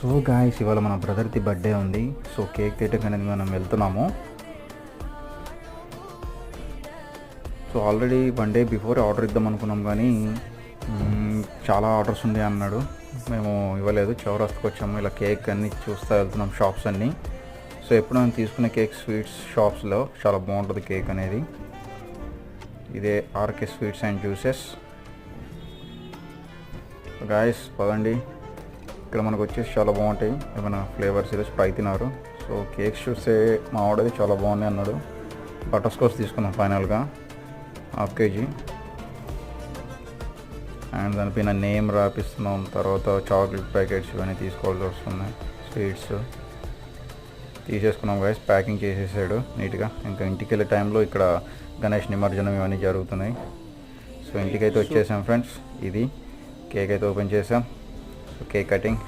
So guys, ఇవాళ మన బ్రదర్ది birthday ఉంది. సో కేక్ తీయటం అనేది మనం వెళ్తున్నాము. So already 1 day before order ఇద్దాం అనుకున్నాం, కానీ చాలా ఆర్డర్స్ ఉంది అన్నాడు. మేము ఇవ్వలేదు. చౌరస్తాకి వచ్చాము, ఇలా కేక్ అన్నీ చూస్తూ వెళ్తున్నాం, షాప్స్ అన్నీ. సో ఎప్పుడు మనం తీసుకునే కేక్ స్వీట్స్ షాప్స్లో చాలా బాగుంటుంది కేక్ అనేది. ఇదే RK sweets and juices. Guys పదండి, ఇక్కడ మనకు వచ్చేసి చాలా బాగుంటాయి. ఏమైనా ఫ్లేవర్స్ ఈరోజు ట్రై తిన్నారు. సో కేక్స్ చూస్తే మా వాడది చాలా బాగున్నాయి అన్నాడు. బటర్ స్కాచ్ తీసుకున్నాం ఫైనల్గా, 1/2 kg. అండ్ దానిపైన నేమ్ రాపిస్తున్నాం. తర్వాత చాక్లెట్ ప్యాకెట్స్ ఇవన్నీ తీసుకోవాల్సి వస్తున్నాయి. స్వీట్స్ తీసేసుకున్నాం గైస్, ప్యాకింగ్ చేసేసాడు నీట్గా. ఇంకా ఇంటికి వెళ్ళే టైంలో ఇక్కడ గణేష్ నిమజ్జనం ఇవన్నీ జరుగుతున్నాయి. సో ఇంటికైతే వచ్చేసాం ఫ్రెండ్స్. ఇది కేక్ అయితే ఓపెన్ చేసాం. So cake cutting.